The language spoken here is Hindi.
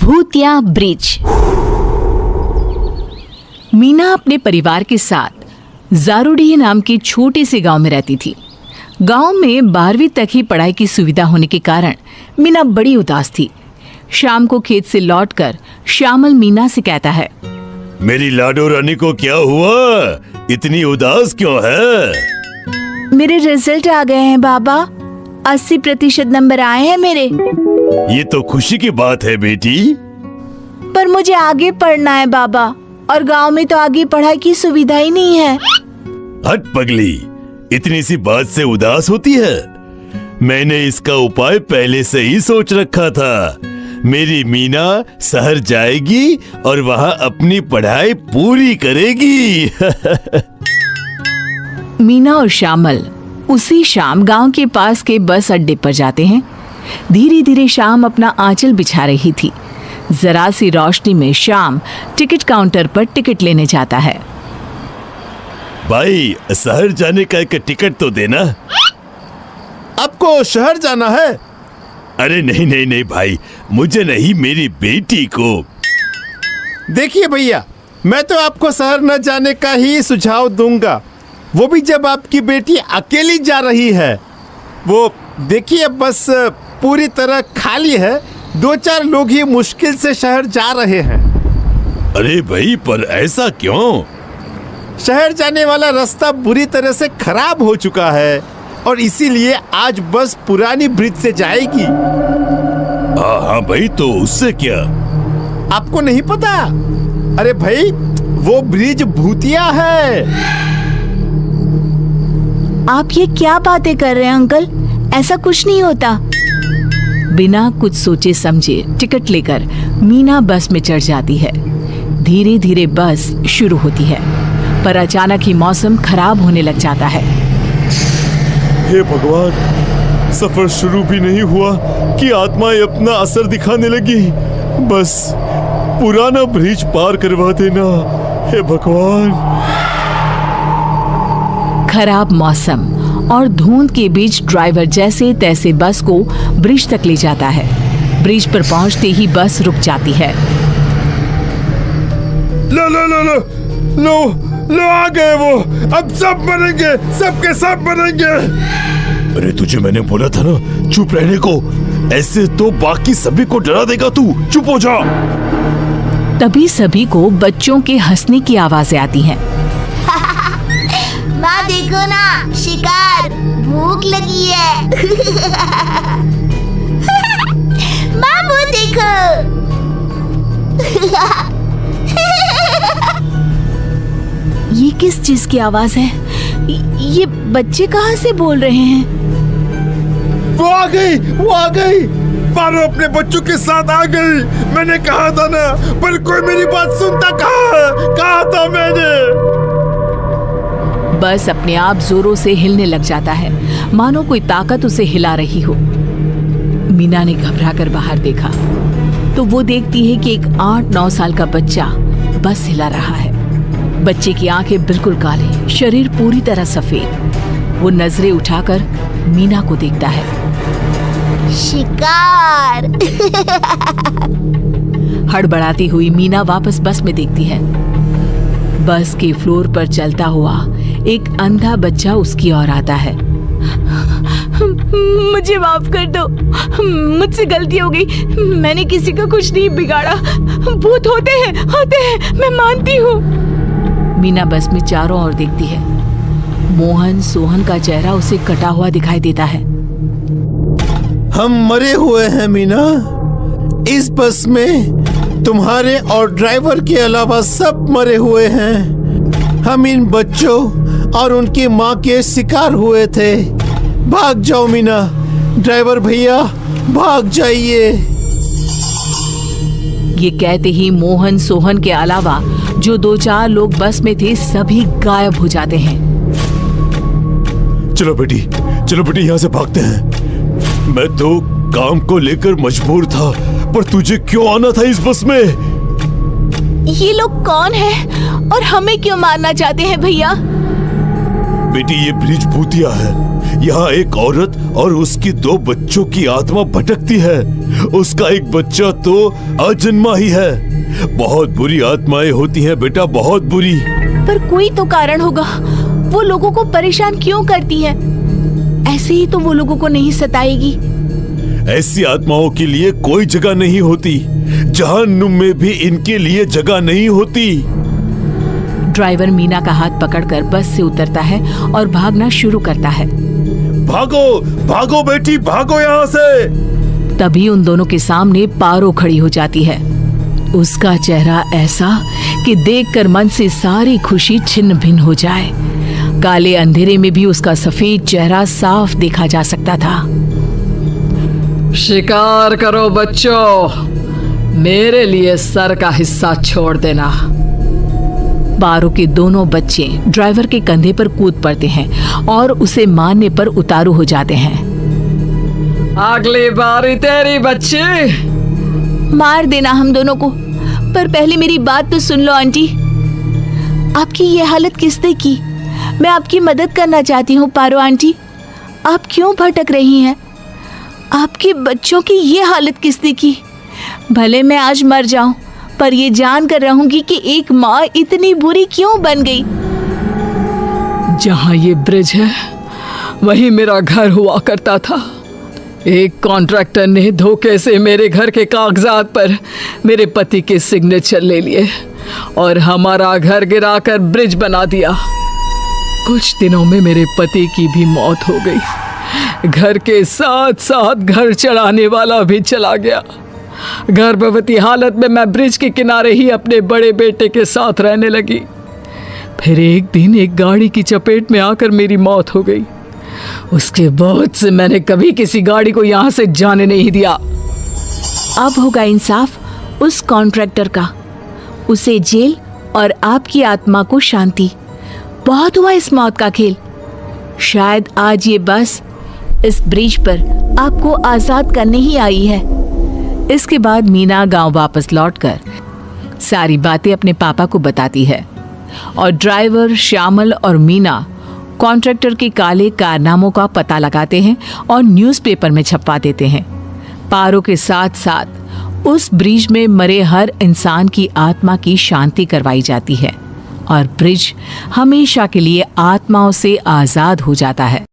भूतिया ब्रिज। मीना अपने परिवार के साथ जारूडीह नाम के छोटे से गांव में रहती थी। गांव में 12वीं तक ही पढ़ाई की सुविधा होने के कारण मीना बड़ी उदास थी। शाम को खेत से लौटकर श्यामल मीना से कहता है, मेरी लाडो रानी को क्या हुआ? इतनी उदास क्यों है? मेरे रिजल्ट आ गए हैं बाबा, 80% नंबर आए हैं मेरे। ये तो खुशी की बात है बेटी। पर मुझे आगे पढ़ना है बाबा, और गांव में तो आगे पढ़ाई की सुविधा ही नहीं है। हट पगली, इतनी सी बात से उदास होती है? मैंने इसका उपाय पहले से ही सोच रखा था। मेरी मीना शहर जाएगी और वहाँ अपनी पढ़ाई पूरी करेगी। मीना और श्यामल उसी शाम गांव के पास के बस अड्डे पर जाते हैं। धीरे धीरे शाम अपना आंचल बिछा रही थी। जरा सी रोशनी में शाम टिकट काउंटर पर टिकट लेने जाता है। भाई, शहर जाने का एक टिकट तो देना। आपको शहर जाना है? अरे नहीं नहीं नहीं भाई, मुझे नहीं, मेरी बेटी को। देखिए भैया, मैं तो आपको शहर न जाने का ही सुझाव दूंगा, वो भी जब आपकी बेटी अकेली जा रही है। वो देखिए, बस पूरी तरह खाली है, 2-4 लोग ही मुश्किल से शहर जा रहे हैं। अरे भाई, पर ऐसा क्यों? शहर जाने वाला रास्ता बुरी तरह से खराब हो चुका है और इसीलिए आज बस पुरानी ब्रिज से जाएगी। हाँ भाई, तो उससे क्या? आपको नहीं पता? अरे भाई, वो ब्रिज भूतिया है। आप ये क्या बातें कर रहे हैं अंकल? ऐसा कुछ नहीं होता। बिना कुछ सोचे समझे टिकट लेकर मीना बस में चढ़ जाती है। धीरे धीरे बस शुरू होती है, पर अचानक ही मौसम खराब होने लग जाता है। हे भगवान, सफर शुरू भी नहीं हुआ कि आत्माएं अपना असर दिखाने लगी। बस पुराना ब्रिज पार करवा देना, हे भगवान। खराब मौसम और धुंध के बीच ड्राइवर जैसे तैसे बस को ब्रिज तक ले जाता है। ब्रिज पर पहुंचते ही बस रुक जाती है। लो लो लो लो लो लो, आ गए वो। अब सब मरेंगे, सबके सब मरेंगे। अरे तुझे मैंने बोला था ना चुप रहने को, ऐसे तो बाकी सभी को डरा देगा तू। चुप हो जा। तभी सभी को बच्चों के हंसने की आवाजें आती हैं। माँ देखो ना, शिकार, भूख लगी है। माँ वो देखो। ये किस चीज की आवाज है? ये बच्चे कहाँ से बोल रहे हैं? वो आ गई, वो आ गई। मारो अपने बच्चों के साथ आ गई। मैंने कहा था ना, पर कोई मेरी बात सुनता कहा था मैंने। बस अपने आप जोरों से हिलने लग जाता है, मानो कोई ताकत उसे हिला रही हो। मीना ने घबराकर बाहर देखा तो वो देखती है कि एक 8-9 साल का बच्चा बस हिला रहा है। बच्चे की आंखें बिल्कुल काली, शरीर पूरी तरह सफेद। वो नजरें उठाकर मीना को देखता है। शिकार। हड़बड़ाती हुई मीना वापस बस में देखती है। बस के फ्लोर पर चलता हुआ एक अंधा बच्चा उसकी ओर आता है। मुझे माफ कर दो, मुझसे गलती हो गई। मैंने किसी का कुछ नहीं बिगाड़ा। भूत होते हैं, मैं मानती हूँ। मीना बस में चारों ओर देखती है। मोहन सोहन का चेहरा उसे कटा हुआ दिखाई देता है। हम मरे हुए हैं मीना। इस बस में तुम्हारे और ड्राइवर के अलावा सब मरे हुए हैं। हम इन बच्चों और उनकी माँ के शिकार हुए थे। भाग जाओ मीना, ड्राइवर भैया भाग जाइए। ये कहते ही मोहन सोहन के अलावा जो 2-4 लोग बस में थे सभी गायब हो जाते हैं। चलो बेटी, यहाँ से भागते हैं। मैं तो काम को लेकर मजबूर था, पर तुझे क्यों आना था इस बस में? ये लोग कौन हैं और हमें क्यों मारना चाहते हैं भैया? बेटी, ये ब्रिज भूतिया है। यहाँ एक औरत और उसकी 2 बच्चों की आत्मा भटकती है। उसका एक बच्चा तो अजन्मा ही है। बहुत बुरी आत्माएं होती हैं बेटा, बहुत बुरी। पर कोई तो कारण होगा, वो लोगों को परेशान क्यों करती है? ऐसे ही तो वो लोगों को नहीं सताएगी। ऐसी आत्माओं के लिए कोई जगह नहीं होती। जहन्नुम में भी इनके लिए जगह नहीं होती। ड्राइवर मीना का हाथ पकड़कर बस से उतरता है और भागना शुरू करता है। भागो भागो बेटी, भागो यहाँ से। तभी उन दोनों के सामने पारो खड़ी हो जाती है। उसका चेहरा ऐसा कि देखकर मन से सारी खुशी छिन्न भिन्न हो जाए। काले अंधेरे में भी उसका सफेद चेहरा साफ देखा जा सकता था। शिकार करो बच्चों, मेरे लिए सर का हिस्सा छोड़ देना। पारो के दोनों बच्चे ड्राइवर के कंधे पर कूद पड़ते हैं और उसे मारने पर उतारू हो जाते हैं। अगली बारी तेरी बच्ची। मार देना हम दोनों को, पर पहले मेरी बात तो सुन लो आंटी। आपकी ये हालत किसने की? मैं आपकी मदद करना चाहती हूँ पारो आंटी। आप क्यों भटक रही हैं? आपके बच्चों की ये हालत किसने की? भले मैं आज मर जाऊं, पर ये जान कर रहूंगी कि एक माँ इतनी बुरी क्यों बन गई। जहाँ ये ब्रिज है वहीं मेरा घर हुआ करता था। एक कॉन्ट्रैक्टर ने धोखे से मेरे घर के कागजात पर मेरे पति के सिग्नेचर ले लिए और हमारा घर गिराकर ब्रिज बना दिया। कुछ दिनों में मेरे पति की भी मौत हो गई। घर के साथ साथ घर चढ़ाने वाला भी चला गया। गर्भवती हालत में मैं ब्रिज के किनारे ही अपने बड़े बेटे के साथ रहने लगी। फिर एक दिन एक गाड़ी की चपेट में आकर मेरी मौत हो गई। उसके बाद से मैंने कभी किसी गाड़ी को यहाँ से जाने नहीं दिया। अब होगा इंसाफ उस कॉन्ट्रैक्टर का। उसे जेल और आपकी आत्मा को शांति। बहुत हुआ इस मौत का खेल। शायद आज ये बस इस ब्रिज पर आपको आजाद करने ही आई है। इसके बाद मीना गांव वापस लौटकर सारी बातें अपने पापा को बताती है और ड्राइवर श्यामल और मीना कॉन्ट्रैक्टर के काले कारनामों का पता लगाते हैं और न्यूज़पेपर में छपवा देते हैं। पारो के साथ साथ उस ब्रिज में मरे हर इंसान की आत्मा की शांति करवाई जाती है और ब्रिज हमेशा के लिए आत्माओं से आजाद हो जाता है।